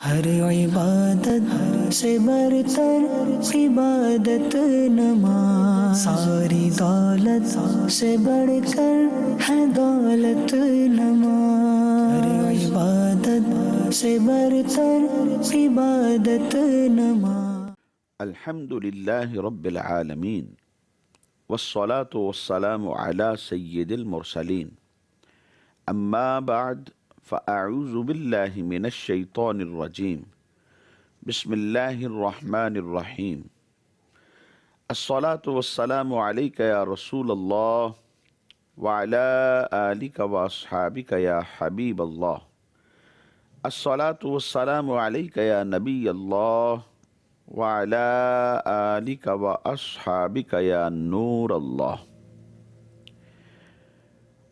ہر عبادت سے برتر عبادت نماز، ساری دولت سے بڑھ کر ہے دولت نماز، ہر عبادت سے برتر عبادت نماز۔ الحمد للہ رب العالمین والصلاة والسلام علی سید المرسلین، اما بعد فاعوذ باللہ من الشیطان الرجیم، بسم اللہ الرحمن الرحیم۔ الصلاة والسلام علیک یا رسول اللہ وعلی آلک واصحابک یا حبیب اللہ، الصلاة والسلام علیک یا نبی اللہ وعلی آلک واصحابک یا نور اللہ۔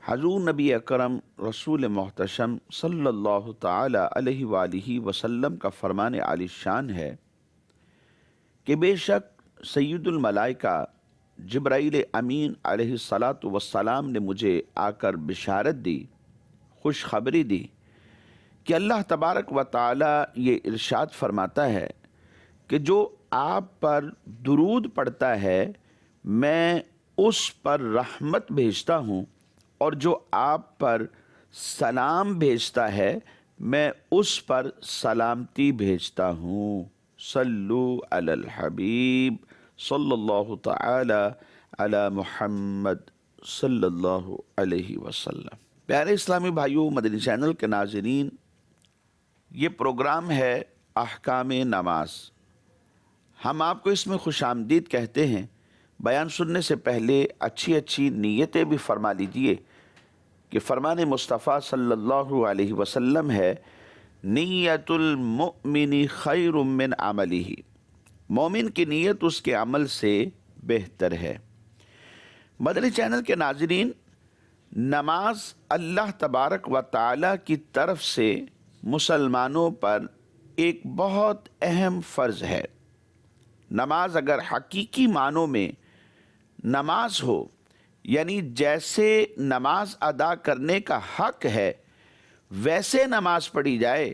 حضور نبی اکرم رسول محتشم صلی اللہ تعالی علیہ وآلہ وسلم کا فرمان عالی شان ہے کہ بے شک سید الملائکہ جبرائیل امین علیہ الصلاۃ نے مجھے آ کر بشارت دی، خوشخبری دی کہ اللہ تبارک و تعالی یہ ارشاد فرماتا ہے کہ جو آپ پر درود پڑھتا ہے میں اس پر رحمت بھیجتا ہوں، اور جو آپ پر سلام بھیجتا ہے میں اس پر سلامتی بھیجتا ہوں۔ صلو علی الحبیب صلی اللہ تعالی علی محمد صلی اللہ علیہ وسلم۔ پیارے اسلامی بھائیوں، مدنی چینل کے ناظرین، یہ پروگرام ہے احکام نماز۔ ہم آپ کو اس میں خوش آمدید کہتے ہیں۔ بیان سننے سے پہلے اچھی نیتیں بھی فرما لیجئے کہ فرمان مصطفیٰ صلی اللہ علیہ وسلم ہے، نیت المؤمن خیر من عملہ، مومن کی نیت اس کے عمل سے بہتر ہے۔ مدنی چینل کے ناظرین، نماز اللہ تبارک و تعالی کی طرف سے مسلمانوں پر ایک بہت اہم فرض ہے۔ نماز اگر حقیقی معنوں میں نماز ہو، یعنی جیسے نماز ادا کرنے کا حق ہے ویسے نماز پڑھی جائے،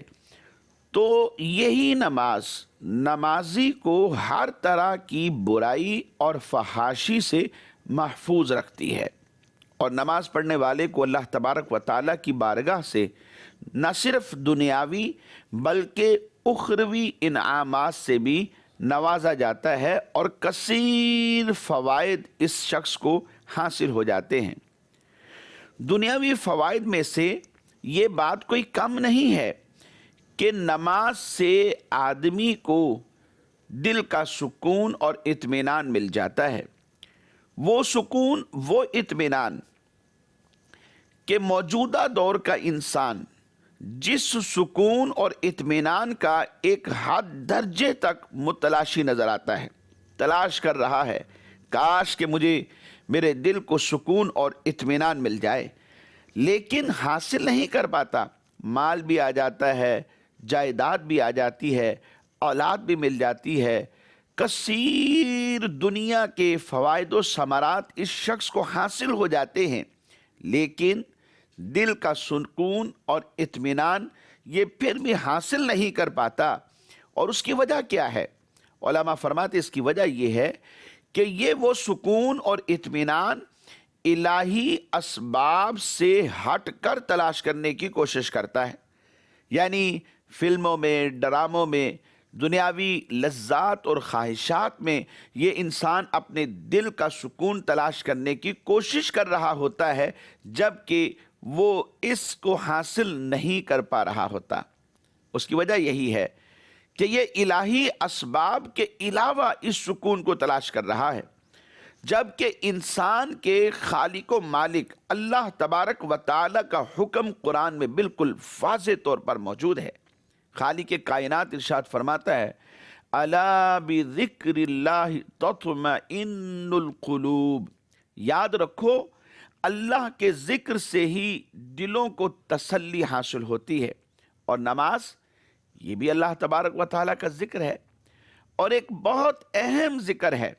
تو یہی نماز نمازی کو ہر طرح کی برائی اور فحاشی سے محفوظ رکھتی ہے، اور نماز پڑھنے والے کو اللہ تبارک و تعالیٰ کی بارگاہ سے نہ صرف دنیاوی بلکہ اخروی انعامات سے بھی نوازا جاتا ہے، اور کثیر فوائد اس شخص کو حاصل ہو جاتے ہیں۔ دنیاوی فوائد میں سے یہ بات کوئی کم نہیں ہے کہ نماز سے آدمی کو دل کا سکون اور اطمینان مل جاتا ہے۔ وہ سکون، وہ اطمینان کہ موجودہ دور کا انسان جس سکون اور اطمینان کا ایک حد درجے تک متلاشی نظر آتا ہے، تلاش کر رہا ہے، کاش کہ مجھے میرے دل کو سکون اور اطمینان مل جائے، لیکن حاصل نہیں کر پاتا۔ مال بھی آ جاتا ہے، جائیداد بھی آ جاتی ہے، اولاد بھی مل جاتی ہے، کثیر دنیا کے فوائد و ثمرات اس شخص کو حاصل ہو جاتے ہیں، لیکن دل کا سکون اور اطمینان یہ پھر بھی حاصل نہیں کر پاتا۔ اور اس کی وجہ کیا ہے؟ علماء فرماتے اس کی وجہ یہ ہے کہ یہ وہ سکون اور اطمینان الہی اسباب سے ہٹ کر تلاش کرنے کی کوشش کرتا ہے، یعنی فلموں میں، ڈراموں میں، دنیاوی لذات اور خواہشات میں یہ انسان اپنے دل کا سکون تلاش کرنے کی کوشش کر رہا ہوتا ہے، جبکہ وہ اس کو حاصل نہیں کر پا رہا ہوتا۔ اس کی وجہ یہی ہے کہ یہ الہی اسباب کے علاوہ اس سکون کو تلاش کر رہا ہے، جبکہ انسان کے خالق و مالک اللہ تبارک و تعالی کا حکم قرآن میں بالکل واضح طور پر موجود ہے۔ خالق کائنات ارشاد فرماتا ہے، الا بذکر اللہ تطمئن القلوب، یاد رکھو اللہ کے ذکر سے ہی دلوں کو تسلی حاصل ہوتی ہے۔ اور نماز یہ بھی اللہ تبارک و تعالیٰ کا ذکر ہے، اور ایک بہت اہم ذکر ہے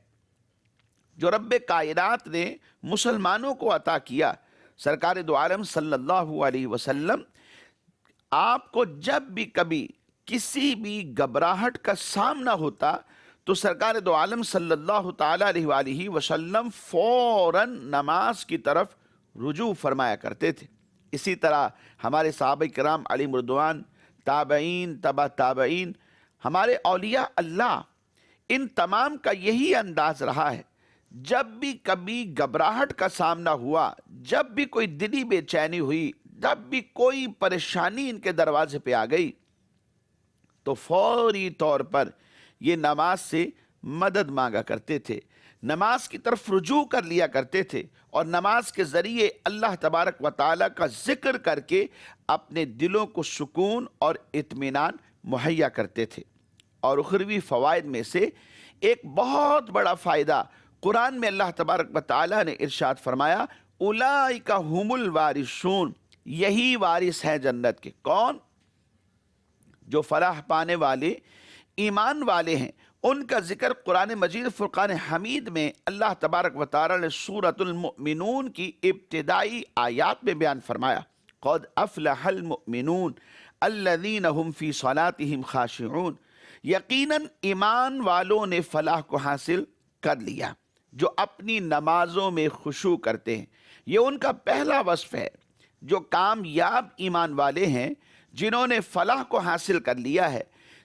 جو رب کائنات نے مسلمانوں کو عطا کیا۔ سرکار دو عالم صلی اللہ علیہ وسلم آپ کو جب بھی کبھی کسی بھی گھبراہٹ کا سامنا ہوتا تو سرکار دو عالم صلی اللہ تعالیٰ علیہ وآلہ وسلم فوراً نماز کی طرف رجوع فرمایا کرتے تھے۔ اسی طرح ہمارے صحابہ کرام علیہم رضوان، تابعین، تبع تابعین، ہمارے اولیاء اللہ، ان تمام کا یہی انداز رہا ہے۔ جب بھی کبھی گھبراہٹ کا سامنا ہوا، جب بھی کوئی دلی بے چینی ہوئی، جب بھی کوئی پریشانی ان کے دروازے پہ آ گئی، تو فوری طور پر یہ نماز سے مدد مانگا کرتے تھے، نماز کی طرف رجوع کر لیا کرتے تھے، اور نماز کے ذریعے اللہ تبارک و تعالیٰ کا ذکر کر کے اپنے دلوں کو سکون اور اطمینان مہیا کرتے تھے۔ اور اخروی فوائد میں سے ایک بہت بڑا فائدہ قرآن میں اللہ تبارک و تعالیٰ نے ارشاد فرمایا، اولئک ھم الوارثون، یہی وارث ہیں جنت کے۔ کون؟ جو فلاح پانے والے ایمان والے ہیں۔ ان کا ذکر قرآن مجید فرقان حمید میں اللہ تبارک و تعالیٰ نے سورۃ المؤمنون کی ابتدائی آیات میں بیان فرمایا، قد افلح المؤمنون الذین هم فی صلاتهم خاشعون، یقیناً ایمان والوں نے فلاح کو حاصل کر لیا جو اپنی نمازوں میں خشوع کرتے ہیں۔ یہ ان کا پہلا وصف ہے۔ جو کامیاب ایمان والے ہیں، جنہوں نے فلاح کو حاصل کر لیا ہے،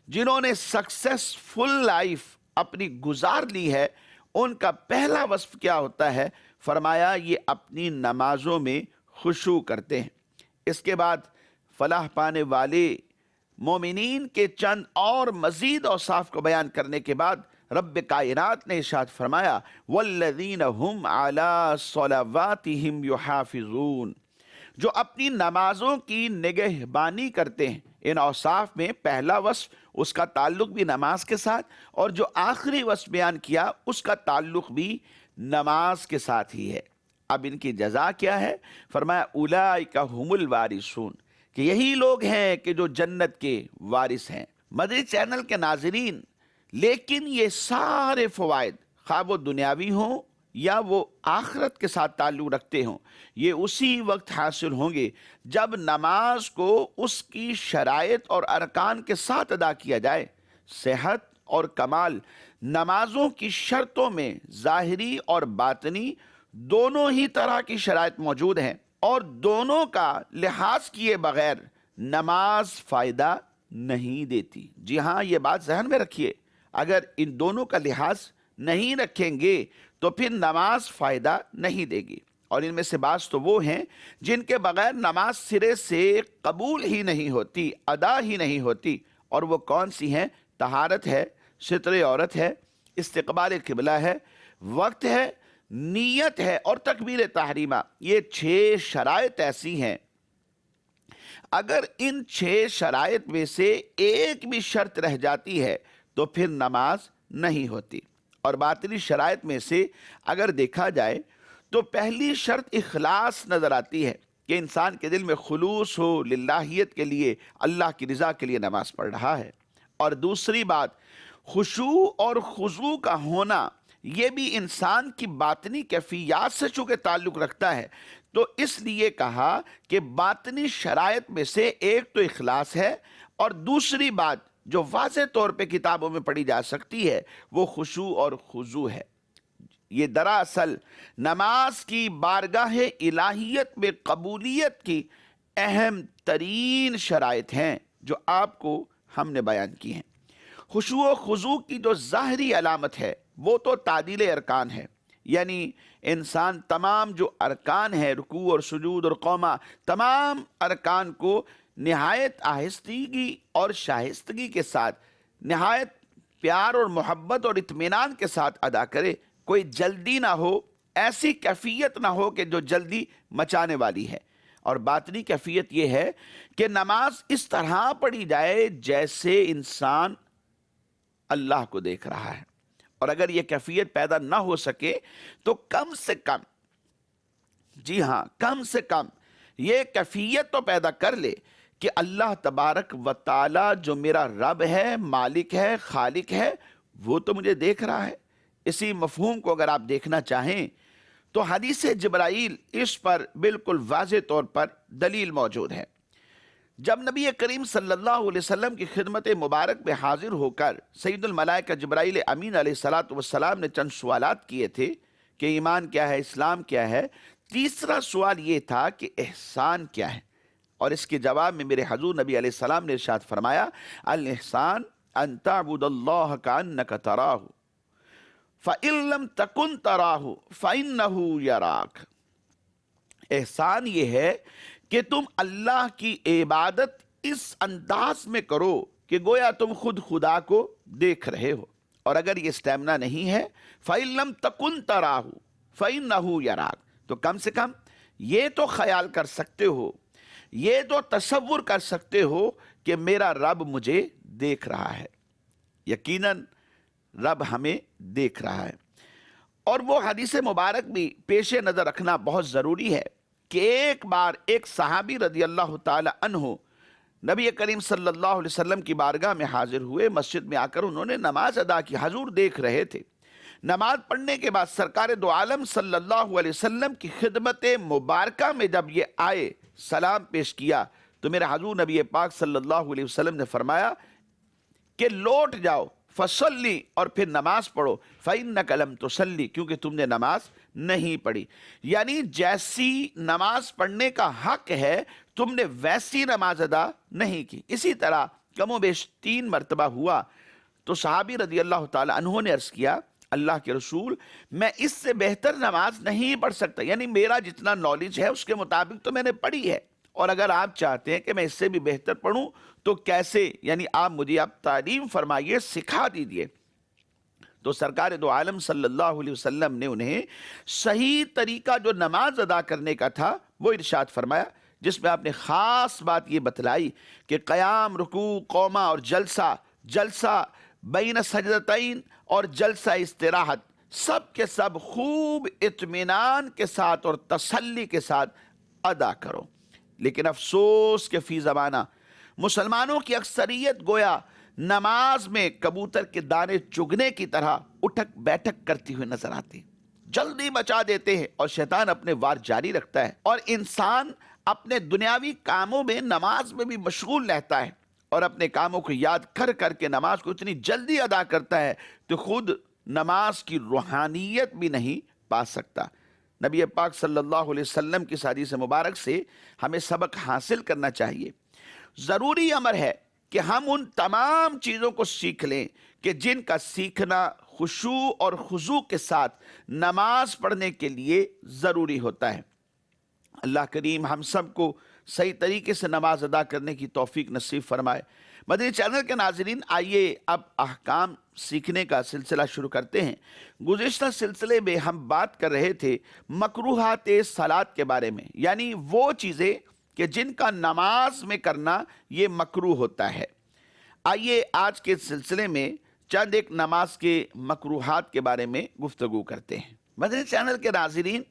جنہوں نے سکسیسفل لائف اپنی گزار لی ہے، ان کا پہلا وصف کیا ہوتا ہے؟ فرمایا یہ اپنی نمازوں میں خشوع کرتے ہیں۔ اس کے بعد فلاح پانے والے مومنین کے چند اور مزید اوصاف کو بیان کرنے کے بعد رب کائنات نے ارشاد فرمایا، والذین هم علی صلواتہم یحافظون، جو اپنی نمازوں کی نگہبانی کرتے ہیں۔ ان اوصاف میں پہلا وصف اس کا تعلق بھی نماز کے ساتھ، اور جو آخری وصف بیان کیا اس کا تعلق بھی نماز کے ساتھ ہی ہے۔ اب ان کی جزا کیا ہے؟ فرمایا اولئک ھم الوارثون، کہ یہی لوگ ہیں کہ جو جنت کے وارث ہیں۔ مدنی چینل کے ناظرین، لیکن یہ سارے فوائد، خواہ وہ دنیاوی ہوں یا وہ آخرت کے ساتھ تعلق رکھتے ہوں، یہ اسی وقت حاصل ہوں گے جب نماز کو اس کی شرائط اور ارکان کے ساتھ ادا کیا جائے۔ صحت اور کمال نمازوں کی شرطوں میں ظاہری اور باطنی دونوں ہی طرح کی شرائط موجود ہیں، اور دونوں کا لحاظ کیے بغیر نماز فائدہ نہیں دیتی۔ جی ہاں، یہ بات ذہن میں رکھیے، اگر ان دونوں کا لحاظ نہیں رکھیں گے تو پھر نماز فائدہ نہیں دے گی۔ اور ان میں سے بعض تو وہ ہیں جن کے بغیر نماز سرے سے قبول ہی نہیں ہوتی، ادا ہی نہیں ہوتی۔ اور وہ کون سی ہیں؟ طہارت ہے، ستر عورت ہے، استقبال قبلہ ہے، وقت ہے، نیت ہے، اور تکبیر تحریمہ۔ یہ 6 شرائط ایسی ہیں، اگر ان 6 شرائط میں سے ایک بھی شرط رہ جاتی ہے تو پھر نماز نہیں ہوتی۔ اور باطنی شرائط میں سے اگر دیکھا جائے تو پہلی شرط اخلاص نظر آتی ہے، کہ انسان کے دل میں خلوص ہو، للہیت کے لیے، اللہ کی رضا کے لیے نماز پڑھ رہا ہے۔ اور دوسری بات، خشوع اور خضوع کا ہونا، یہ بھی انسان کی باطنی کیفیات سے چونکہ تعلق رکھتا ہے، تو اس لیے کہا کہ باطنی شرائط میں سے ایک تو اخلاص ہے، اور دوسری بات جو واضح طور پہ کتابوں میں پڑھی جا سکتی ہے وہ خشوع اور خضوع ہے۔ یہ دراصل نماز کی بارگاہ الہیت میں قبولیت کی اہم ترین شرائط ہیں جو آپ کو ہم نے بیان کی ہیں۔ خشوع و خضوع کی جو ظاہری علامت ہے وہ تو تعدیل ارکان ہے، یعنی انسان تمام جو ارکان ہیں، رکوع اور سجود اور قومہ، تمام ارکان کو نہایت آہستگی اور شائستگی کے ساتھ، نہایت پیار اور محبت اور اطمینان کے ساتھ ادا کرے۔ کوئی جلدی نہ ہو، ایسی کیفیت نہ ہو کہ جو جلدی مچانے والی ہے۔ اور باطنی کیفیت یہ ہے کہ نماز اس طرح پڑھی جائے جیسے انسان اللہ کو دیکھ رہا ہے۔ اور اگر یہ کیفیت پیدا نہ ہو سکے تو کم سے کم، جی ہاں، کم سے کم یہ کیفیت تو پیدا کر لے کہ اللہ تبارک و تعالی جو میرا رب ہے، مالک ہے، خالق ہے، وہ تو مجھے دیکھ رہا ہے۔ اسی مفہوم کو اگر آپ دیکھنا چاہیں تو حدیث جبرائیل اس پر بالکل واضح طور پر دلیل موجود ہے۔ جب نبی کریم صلی اللہ علیہ وسلم کی خدمت مبارک میں حاضر ہو کر سید الملائکہ جبرائیل امین علیہ الصلوۃ والسلام نے چند سوالات کیے تھے کہ ایمان کیا ہے، اسلام کیا ہے، تیسرا سوال یہ تھا کہ احسان کیا ہے، اور اس کے جواب میں میرے حضور نبی علیہ السلام نے ارشاد فرمایا الاحسان ان تعبد اللہ کانک تراہ فإن لم تکن تراہ فإنہ یراک۔ احسان یہ ہے کہ تم اللہ کی عبادت اس انداز میں کرو کہ گویا تم خود خدا کو دیکھ رہے ہو، اور اگر یہ اسٹیمنا نہیں ہے فَإِن لَمْ تَكُنْ تَرَاهُ فَإِنَّهُ يَرَاكَ، تو کم سے کم یہ تو خیال کر سکتے ہو، یہ تو تصور کر سکتے ہو کہ میرا رب مجھے دیکھ رہا ہے۔ یقیناً رب ہمیں دیکھ رہا ہے، اور وہ حدیث مبارک بھی پیش نظر رکھنا بہت ضروری ہے کہ ایک بار ایک صحابی رضی اللہ تعالی عنہ نبی کریم صلی اللہ علیہ وسلم کی بارگاہ میں حاضر ہوئے، مسجد میں آ کر انہوں نے نماز ادا کی، حضور دیکھ رہے تھے۔ نماز پڑھنے کے بعد سرکار دو عالم صلی اللہ علیہ وسلم کی خدمت مبارکہ میں جب یہ آئے، سلام پیش کیا، تو میرے حضور نبی پاک صلی اللہ علیہ وسلم نے فرمایا کہ لوٹ جاؤ فصلی، اور پھر نماز پڑھو، فإنک لم تصلی، کیونکہ تم نے نماز نہیں پڑھی۔ یعنی جیسی نماز پڑھنے کا حق ہے تم نے ویسی نماز ادا نہیں کی۔ اسی طرح کم و بیش 3 مرتبہ ہوا تو صحابی رضی اللہ تعالی عنہ نے عرض کیا اللہ کے رسول، میں اس سے بہتر نماز نہیں پڑھ سکتا، یعنی میرا جتنا نالج ہے اس کے مطابق تو میں نے پڑھی ہے، اور اگر آپ چاہتے ہیں کہ میں اس سے بھی بہتر پڑھوں تو کیسے، یعنی آپ مجھے تعلیم فرمائیے، سکھا دیجئے۔ تو سرکار دو عالم صلی اللہ علیہ وسلم نے انہیں صحیح طریقہ جو نماز ادا کرنے کا تھا وہ ارشاد فرمایا، جس میں آپ نے خاص بات یہ بتلائی کہ قیام، رکوع، قومہ اور جلسہ بین سجدتین اور جلسہ استراحت، سب کے سب خوب اطمینان کے ساتھ اور تسلی کے ساتھ ادا کرو۔ لیکن افسوس کہ فی زمانہ مسلمانوں کی اکثریت گویا نماز میں کبوتر کے دانے چگنے کی طرح اٹھک بیٹھک کرتی ہوئی نظر آتی، جلدی مچا دیتے ہیں، اور شیطان اپنے وار جاری رکھتا ہے، اور انسان اپنے دنیاوی کاموں میں نماز میں بھی مشغول رہتا ہے، اور اپنے کاموں کو یاد کر کر کے نماز کو اتنی جلدی ادا کرتا ہے تو خود نماز کی روحانیت بھی نہیں پا سکتا۔ نبی پاک صلی اللہ علیہ وسلم کی حدیث مبارک سے ہمیں سبق حاصل کرنا چاہیے۔ ضروری امر ہے کہ ہم ان تمام چیزوں کو سیکھ لیں کہ جن کا سیکھنا خشوع اور خضوع کے ساتھ نماز پڑھنے کے لیے ضروری ہوتا ہے۔ اللہ کریم ہم سب کو صحیح طریقے سے نماز ادا کرنے کی توفیق نصیب فرمائے۔ مدنی چینل کے ناظرین، آئیے اب احکام سیکھنے کا سلسلہ شروع کرتے ہیں۔ گزشتہ سلسلے میں ہم بات کر رہے تھے مکروہات صلاۃ کے بارے میں، یعنی وہ چیزیں کہ جن کا نماز میں کرنا یہ مکروہ ہوتا ہے۔ آئیے آج کے سلسلے میں چند ایک نماز کے مکروہات کے بارے میں گفتگو کرتے ہیں۔ مدنی چینل کے ناظرین،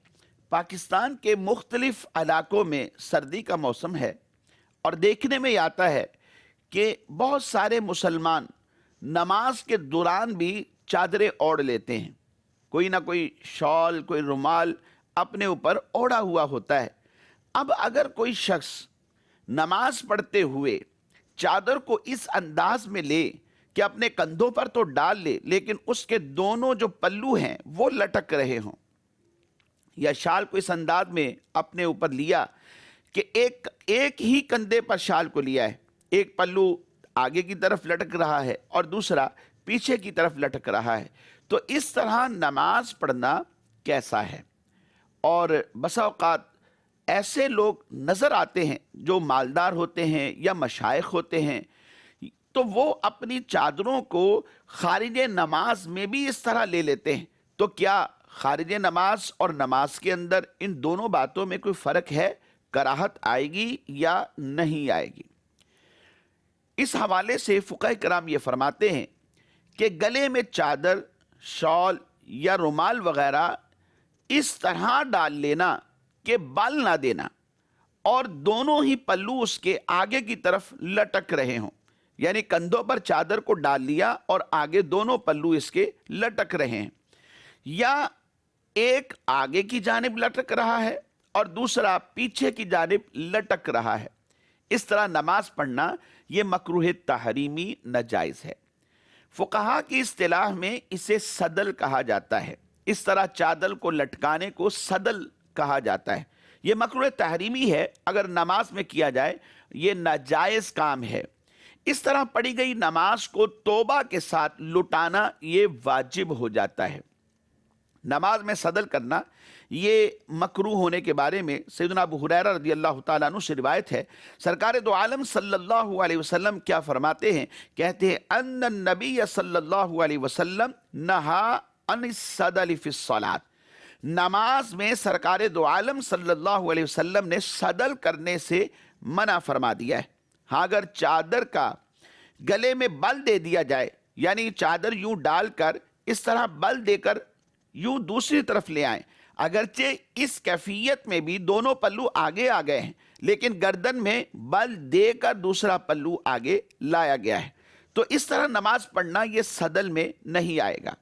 پاکستان کے مختلف علاقوں میں سردی کا موسم ہے، اور دیکھنے میں آتا ہے کہ بہت سارے مسلمان نماز کے دوران بھی چادریں اوڑھ لیتے ہیں، کوئی نہ کوئی شال، کوئی رومال اپنے اوپر اوڑھا ہوا ہوتا ہے۔ اب اگر کوئی شخص نماز پڑھتے ہوئے چادر کو اس انداز میں لے کہ اپنے کندھوں پر تو ڈال لے، لیکن اس کے دونوں جو پلو ہیں وہ لٹک رہے ہوں، یا شال کو اس انداز میں اپنے اوپر لیا کہ ایک ہی کندھے پر شال کو لیا ہے، ایک پلو آگے کی طرف لٹک رہا ہے اور دوسرا پیچھے کی طرف لٹک رہا ہے، تو اس طرح نماز پڑھنا کیسا ہے؟ اور بسا اوقات ایسے لوگ نظر آتے ہیں جو مالدار ہوتے ہیں یا مشائخ ہوتے ہیں، تو وہ اپنی چادروں کو خارج نماز میں بھی اس طرح لے لیتے ہیں۔ تو کیا خارج نماز اور نماز کے اندر ان دونوں باتوں میں کوئی فرق ہے؟ کراہت آئے گی یا نہیں آئے گی؟ اس حوالے سے فقہ کرام یہ فرماتے ہیں کہ گلے میں چادر، شال یا رومال وغیرہ اس طرح ڈال لینا کہ بال نہ دینا، اور دونوں ہی پلو اس کے آگے کی طرف لٹک رہے ہوں، یعنی کندھوں پر چادر کو ڈال لیا اور آگے دونوں پلو اس کے لٹک رہے ہیں، یا ایک آگے کی جانب لٹک رہا ہے اور دوسرا پیچھے کی جانب لٹک رہا ہے۔ اس طرح نماز پڑھنا یہ مکروہ تحریمی ناجائز ہے۔ فقہا کی اصطلاح میں اسے صدل کہا جاتا ہے۔ اس طرح چادر کو لٹکانے کو صدل کہا جاتا ہے۔ یہ مکروہ تحریمی ہے، اگر نماز میں کیا جائے یہ ناجائز کام ہے۔ اس طرح پڑھی گئی نماز کو توبہ کے ساتھ لٹانا یہ واجب ہو جاتا ہے۔ نماز میں صدل کرنا یہ مکروہ ہونے کے بارے میں سیدنا ابو ہریرہ رضی اللہ تعالیٰ عنہ سے روایت ہے، سرکار دو عالم صلی اللہ علیہ وسلم کیا فرماتے ہیں؟ کہتے ہیں ان النبی صلی اللہ علیہ وسلم نہا عن الصدل فی الصلاۃ، نماز میں سرکار دو عالم صلی اللہ علیہ وسلم نے صدل کرنے سے منع فرما دیا ہے۔ ہاں اگر چادر کا گلے میں بل دے دیا جائے، یعنی چادر یوں ڈال کر اس طرح بل دے کر یوں دوسری طرف لے آئیں، اگرچہ اس کیفیت میں بھی دونوں پلو آگے آ گئے ہیں لیکن گردن میں بل دے کر دوسرا پلو آگے لایا گیا ہے، تو اس طرح نماز پڑھنا یہ صدل میں نہیں آئے گا۔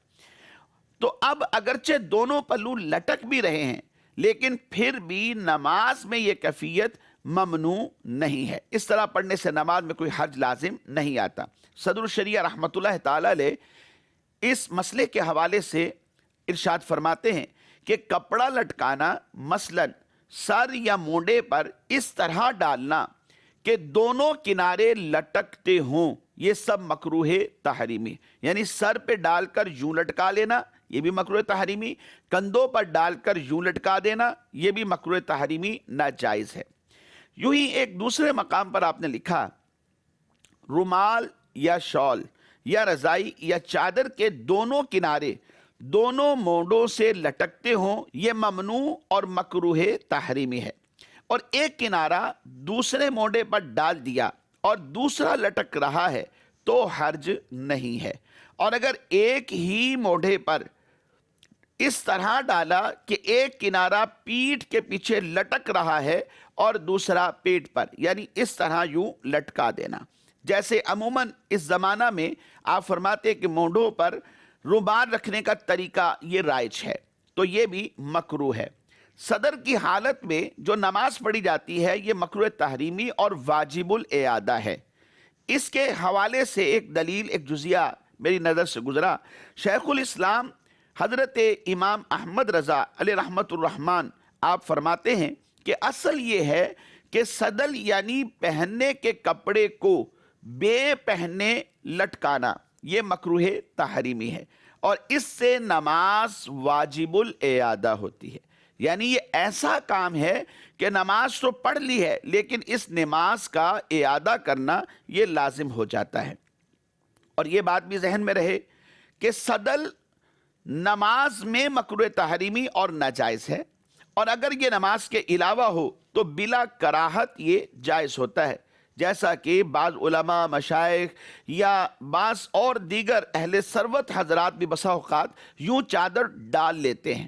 تو اب اگرچہ دونوں پلو لٹک بھی رہے ہیں لیکن پھر بھی نماز میں یہ کیفیت ممنوع نہیں ہے۔ اس طرح پڑھنے سے نماز میں کوئی حرج لازم نہیں آتا۔ صدر الشریعہ رحمۃ اللہ تعالیٰ علیہ اس مسئلے کے حوالے سے ارشاد فرماتے ہیں کہ کپڑا لٹکانا مثلاً سر یا مونڈے پر اس طرح ڈالنا کہ دونوں کنارے لٹکتے ہوں، یہ سب مکروہ تحریمی، یعنی سر پہ ڈال کر یوں لٹکا لینا یہ بھی مکروہ تحریمی، کندھوں پر ڈال کر یوں لٹکا دینا یہ بھی مکروہ تحریمی ناجائز ہے۔ یوں ہی ایک دوسرے مقام پر آپ نے لکھا رومال یا شال یا رضائی یا چادر کے دونوں کنارے دونوں مونڈوں سے لٹکتے ہوں، یہ ممنوع اور مکروہ تحریمی ہے، اور ایک کنارہ دوسرے مونڈے پر ڈال دیا اور دوسرا لٹک رہا ہے تو حرج نہیں ہے، اور اگر ایک ہی مونڈے پر اس طرح ڈالا کہ ایک کنارہ پیٹھ کے پیچھے لٹک رہا ہے اور دوسرا پیٹ پر، یعنی اس طرح یوں لٹکا دینا، جیسے عموماً اس زمانہ میں آپ فرماتے کہ مونڈوں پر رومال رکھنے کا طریقہ یہ رائج ہے، تو یہ بھی مکروہ ہے۔ صدر کی حالت میں جو نماز پڑھی جاتی ہے یہ مکروہ تحریمی اور واجب الاعادہ ہے۔ اس کے حوالے سے ایک دلیل، ایک جزیہ میری نظر سے گزرا۔ شیخ الاسلام حضرت امام احمد رضا علیہ رحمت الرحمن آپ فرماتے ہیں کہ اصل یہ ہے کہ صدل یعنی پہننے کے کپڑے کو بے پہنے لٹکانا یہ مکروہ تحریمی ہے، اور اس سے نماز واجب الاعادہ ہوتی ہے، یعنی یہ ایسا کام ہے کہ نماز تو پڑھ لی ہے لیکن اس نماز کا اعادہ کرنا یہ لازم ہو جاتا ہے۔ اور یہ بات بھی ذہن میں رہے کہ صدل نماز میں مکروہ تحریمی اور ناجائز ہے، اور اگر یہ نماز کے علاوہ ہو تو بلا کراہت یہ جائز ہوتا ہے، جیسا کہ بعض علماء، مشائخ یا بعض اور دیگر اہل ثروت حضرات بھی بسا اوقات یوں چادر ڈال لیتے ہیں،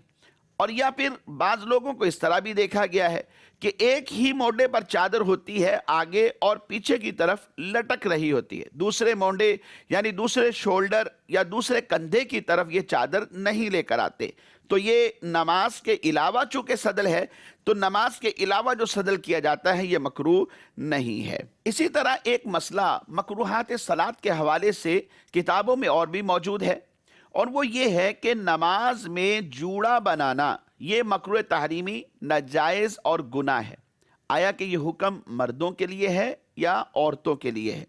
اور یا پھر بعض لوگوں کو اس طرح بھی دیکھا گیا ہے کہ ایک ہی مونڈے پر چادر ہوتی ہے، آگے اور پیچھے کی طرف لٹک رہی ہوتی ہے، دوسرے مونڈے یعنی دوسرے شولڈر یا دوسرے کندھے کی طرف یہ چادر نہیں لے کر آتے، تو یہ نماز کے علاوہ چونکہ صدل ہے تو نماز کے علاوہ جو صدل کیا جاتا ہے یہ مکروہ نہیں ہے۔ اسی طرح ایک مسئلہ مکروہات صلاۃ کے حوالے سے کتابوں میں اور بھی موجود ہے، اور وہ یہ ہے کہ نماز میں جوڑا بنانا یہ مکروہ تحریمی، ناجائز اور گناہ ہے۔ آیا کہ یہ حکم مردوں کے لیے ہے یا عورتوں کے لیے ہے؟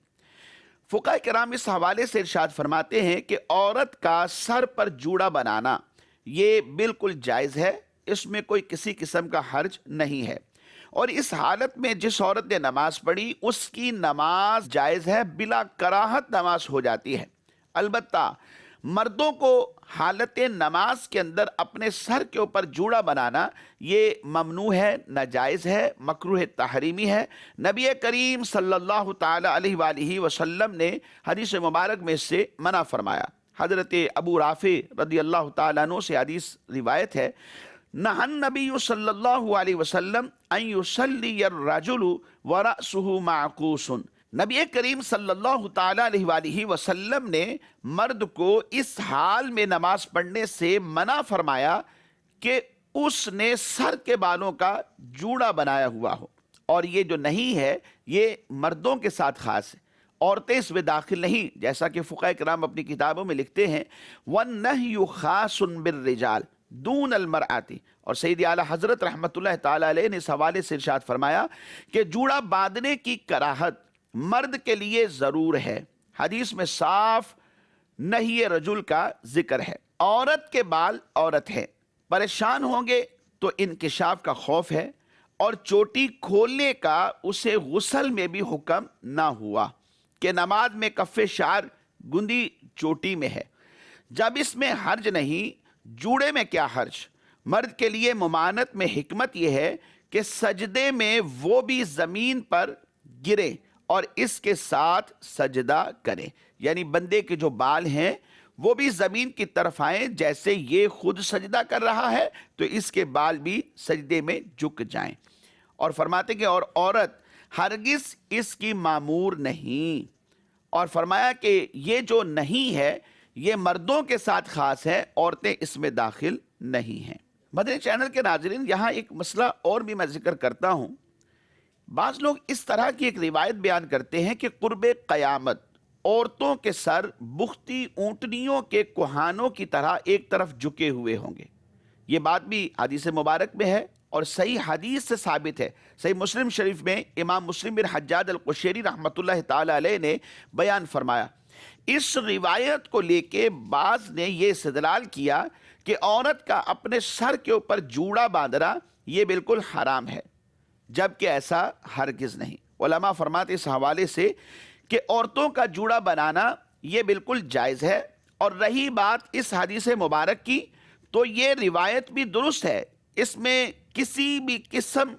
فقہاء کرام اس حوالے سے ارشاد فرماتے ہیں کہ عورت کا سر پر جوڑا بنانا یہ بالکل جائز ہے، اس میں کوئی کسی قسم کا حرج نہیں ہے، اور اس حالت میں جس عورت نے نماز پڑھی اس کی نماز جائز ہے، بلا کراہت نماز ہو جاتی ہے۔ البتہ مردوں کو حالت نماز کے اندر اپنے سر کے اوپر جوڑا بنانا یہ ممنوع ہے، ناجائز ہے، مکروہ تحریمی ہے۔ نبی کریم صلی اللہ تعالی علیہ وآلہ وسلم نے حدیث مبارک میں سے منع فرمایا۔ حضرت ابو رافع رضی اللہ تعالیٰ عنہ سے حدیث روایت ہے، نہى النبی صلی اللہ علیہ وسلم ان یصلی الرجل ورأسہ معکوس، نبی کریم صلی اللہ تعالیٰ علیہ وآلہ وسلم نے مرد کو اس حال میں نماز پڑھنے سے منع فرمایا کہ اس نے سر کے بالوں کا جوڑا بنایا ہوا ہو، اور یہ جو نہیں ہے یہ مردوں کے ساتھ خاص ہے، عورتیں اس میں داخل نہیں، جیسا کہ فقہاء کرام اپنی کتابوں میں لکھتے ہیں وَالنَّهْيُ خَاصٌ بِالرِّجَالِ دون المرآتی، اور سید اعلیٰ حضرت رحمۃ اللہ تعالیٰ علیہ نے اس حوالے سے ارشاد فرمایا کہ جوڑا باندھنے کی کراہت مرد کے لیے ضرور ہے، حدیث میں صاف نہی رجل کا ذکر ہے۔ عورت کے بال عورت ہے، پریشان ہوں گے تو انکشاف کا خوف ہے، اور چوٹی کھولنے کا اسے غسل میں بھی حکم نہ ہوا کہ نماز میں کف شعر گندی چوٹی میں ہے، جب اس میں حرج نہیں جوڑے میں کیا حرج؟ مرد کے لیے ممانت میں حکمت یہ ہے کہ سجدے میں وہ بھی زمین پر گرے اور اس کے ساتھ سجدہ کرے، یعنی بندے کے جو بال ہیں وہ بھی زمین کی طرف آئیں، جیسے یہ خود سجدہ کر رہا ہے تو اس کے بال بھی سجدے میں جھک جائیں۔ اور فرماتے کہ اور عورت ہرگز اس کی معمور نہیں، اور فرمایا کہ یہ جو نہیں ہے یہ مردوں کے ساتھ خاص ہے، عورتیں اس میں داخل نہیں ہیں۔ مدنی چینل کے ناظرین، یہاں ایک مسئلہ اور بھی میں ذکر کرتا ہوں۔ بعض لوگ اس طرح کی ایک روایت بیان کرتے ہیں کہ قرب قیامت عورتوں کے سر بختی اونٹنیوں کے کوہانوں کی طرح ایک طرف جھکے ہوئے ہوں گے۔ یہ بات بھی حدیث مبارک میں ہے اور صحیح حدیث سے ثابت ہے۔ صحیح مسلم شریف میں امام مسلم بن حجاج القشیری رحمۃ اللہ تعالی علیہ نے بیان فرمایا، اس روایت کو لے کے بعض نے یہ استدلال کیا کہ عورت کا اپنے سر کے اوپر جوڑا باندھنا یہ بالکل حرام ہے، جبکہ ایسا ہرگز نہیں۔ علماء فرماتے اس حوالے سے کہ عورتوں کا جوڑا بنانا یہ بالکل جائز ہے، اور رہی بات اس حدیث مبارک کی تو یہ روایت بھی درست ہے، اس میں کسی بھی قسم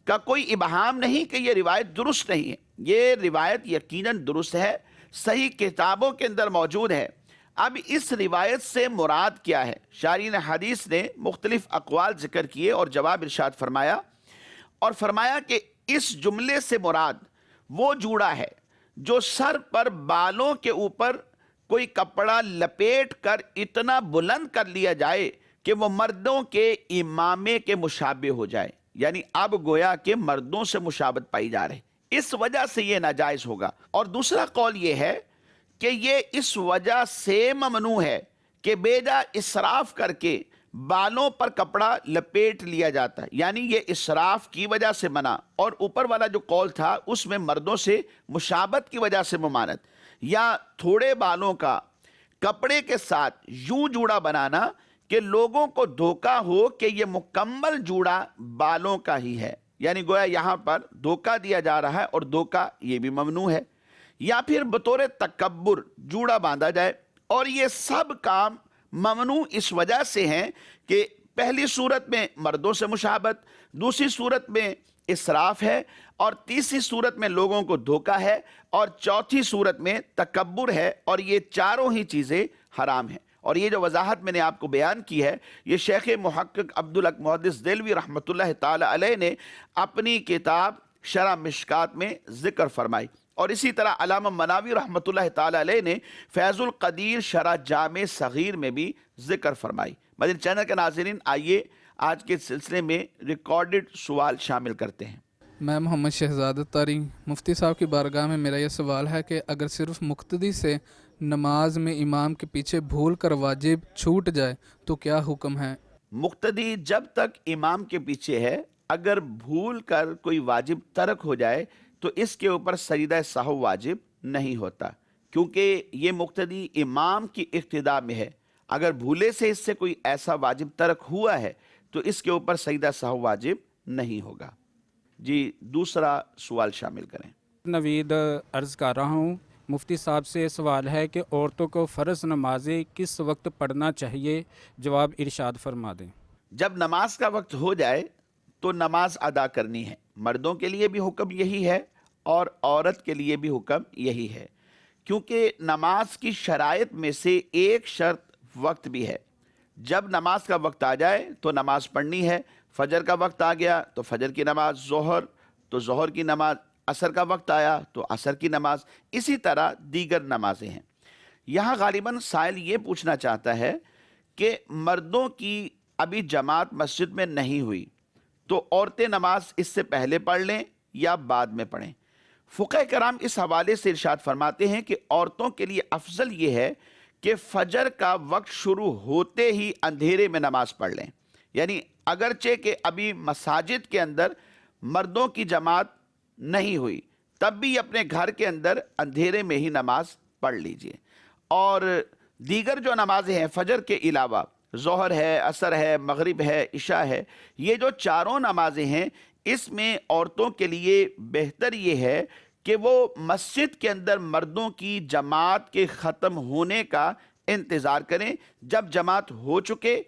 کا کوئی ابہام نہیں کہ یہ روایت درست نہیں ہے، یہ روایت یقیناً درست ہے، صحیح کتابوں کے اندر موجود ہے۔ اب اس روایت سے مراد کیا ہے؟ شارحین حدیث نے مختلف اقوال ذکر کیے اور جواب ارشاد فرمایا، اور فرمایا کہ اس جملے سے مراد وہ جوڑا ہے جو سر پر بالوں کے اوپر کوئی کپڑا لپیٹ کر اتنا بلند کر لیا جائے کہ وہ مردوں کے امامے کے مشابہ ہو جائے، یعنی اب گویا کہ مردوں سے مشابہت پائی جا رہی، اس وجہ سے یہ ناجائز ہوگا۔ اور دوسرا قول یہ ہے کہ یہ اس وجہ سے ممنوع ہے کہ بیجا اسراف کر کے بالوں پر کپڑا لپیٹ لیا جاتا ہے، یعنی یہ اسراف کی وجہ سے منع، اور اوپر والا جو قول تھا اس میں مردوں سے مشابہت کی وجہ سے ممانت، یا تھوڑے بالوں کا کپڑے کے ساتھ یوں جوڑا بنانا کہ لوگوں کو دھوکہ ہو کہ یہ مکمل جوڑا بالوں کا ہی ہے، یعنی گویا یہاں پر دھوکہ دیا جا رہا ہے، اور دھوکہ یہ بھی ممنوع ہے۔ یا پھر بطور تکبر جوڑا باندھا جائے، اور یہ سب کام ممنوع اس وجہ سے ہیں کہ پہلی صورت میں مردوں سے مشابہت، دوسری صورت میں اسراف ہے، اور تیسری صورت میں لوگوں کو دھوکہ ہے، اور چوتھی صورت میں تکبر ہے، اور یہ چاروں ہی چیزیں حرام ہیں۔ اور یہ جو وضاحت میں نے آپ کو بیان کی ہے یہ شیخ محقق عبدالحق محدث دہلوی رحمۃ اللہ تعالی علیہ نے اپنی کتاب شرح مشکات میں ذکر فرمائی، اور اسی طرح علامہ مناوی رحمۃ اللہ تعالی علیہ نے فیض القدیر شرح جامع صغیر میں بھی ذکر فرمائی۔ مدنی چینل کے ناظرین، آئیے آج کے سلسلے میں ریکارڈڈ سوال شامل کرتے ہیں۔ میں محمد شہزاد اتاری، مفتی صاحب کی بارگاہ میں میرا یہ سوال ہے کہ اگر صرف مقتدی سے نماز میں امام کے پیچھے بھول کر واجب چھوٹ جائے تو کیا حکم ہے؟ مقتدی جب تک امام کے پیچھے ہے، اگر بھول کر کوئی واجب ترک ہو جائے تو اس کے اوپر سجدہ سہو واجب نہیں ہوتا، کیونکہ یہ مقتدی امام کی اقتداء میں ہے۔ اگر بھولے سے اس سے کوئی ایسا واجب ترک ہوا ہے تو اس کے اوپر سجدہ سہو واجب نہیں ہوگا۔ جی، دوسرا سوال شامل کریں۔ نوید عرض کر رہا ہوں، مفتی صاحب سے سوال ہے کہ عورتوں کو فرض نمازیں کس وقت پڑھنا چاہیے؟ جواب ارشاد فرما دیں۔ جب نماز کا وقت ہو جائے تو نماز ادا کرنی ہے، مردوں کے لیے بھی حکم یہی ہے اور عورت کے لیے بھی حکم یہی ہے، کیونکہ نماز کی شرائط میں سے ایک شرط وقت بھی ہے۔ جب نماز کا وقت آ جائے تو نماز پڑھنی ہے، فجر کا وقت آ گیا تو فجر کی نماز، ظہر تو ظہر کی نماز، عصر کا وقت آیا تو عصر کی نماز، اسی طرح دیگر نمازیں ہیں۔ یہاں غالباً سائل یہ پوچھنا چاہتا ہے کہ مردوں کی ابھی جماعت مسجد میں نہیں ہوئی تو عورتیں نماز اس سے پہلے پڑھ لیں یا بعد میں پڑھیں؟ فقہ کرام اس حوالے سے ارشاد فرماتے ہیں کہ عورتوں کے لیے افضل یہ ہے کہ فجر کا وقت شروع ہوتے ہی اندھیرے میں نماز پڑھ لیں. یعنی اگرچہ کہ ابھی مساجد کے اندر مردوں کی جماعت نہیں ہوئی، تب بھی اپنے گھر کے اندر اندھیرے میں ہی نماز پڑھ لیجئے. اور دیگر جو نمازیں ہیں فجر کے علاوہ، ظہر ہے، عصر ہے، مغرب ہے، عشاء ہے، یہ جو چاروں نمازیں ہیں اس میں عورتوں کے لیے بہتر یہ ہے کہ وہ مسجد کے اندر مردوں کی جماعت کے ختم ہونے کا انتظار کریں. جب جماعت ہو چکے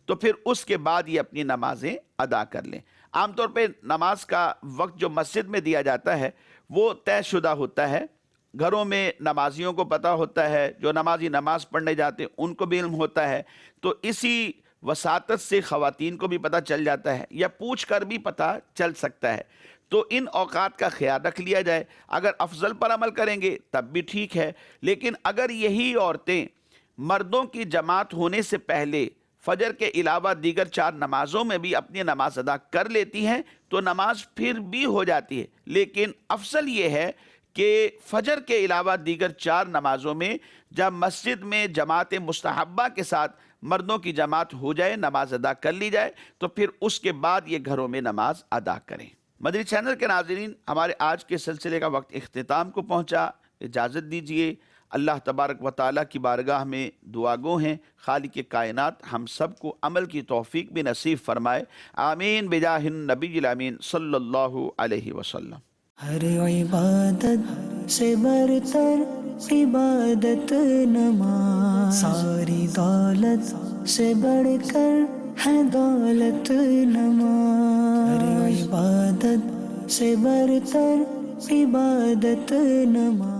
تو پھر اس کے بعد یہ اپنی نمازیں ادا کر لیں. عام طور پہ نماز کا وقت جو مسجد میں دیا جاتا ہے وہ طے شدہ ہوتا ہے. گھروں میں نمازیوں کو پتہ ہوتا ہے، جو نمازی نماز پڑھنے جاتے ہیں ان کو بھی علم ہوتا ہے، تو اسی وساطت سے خواتین کو بھی پتہ چل جاتا ہے یا پوچھ کر بھی پتہ چل سکتا ہے. تو ان اوقات کا خیال رکھ لیا جائے. اگر افضل پر عمل کریں گے تب بھی ٹھیک ہے، لیکن اگر یہی عورتیں مردوں کی جماعت ہونے سے پہلے فجر کے علاوہ دیگر 4 نمازوں میں بھی اپنی نماز ادا کر لیتی ہیں تو نماز پھر بھی ہو جاتی ہے. لیکن افضل یہ ہے کہ فجر کے علاوہ دیگر 4 نمازوں میں جب مسجد میں جماعت مستحبہ کے ساتھ مردوں کی جماعت ہو جائے، نماز ادا کر لی جائے، تو پھر اس کے بعد یہ گھروں میں نماز ادا کریں. مدنی چینل کے ناظرین، ہمارے آج کے سلسلے کا وقت اختتام کو پہنچا. اجازت دیجیے. اللہ تبارک و تعالیٰ کی بارگاہ میں دعا گو ہیں خالق کائنات ہم سب کو عمل کی توفیق بھی نصیب فرمائے. آمین بجاہ النبی الامین صلی اللہ علیہ وسلم. ہر عبادت سے برتر عبادت نماز، ساری دولت سے بڑھ کر ہے دولت نماز. ہر عبادت سے برتر عبادت نماز.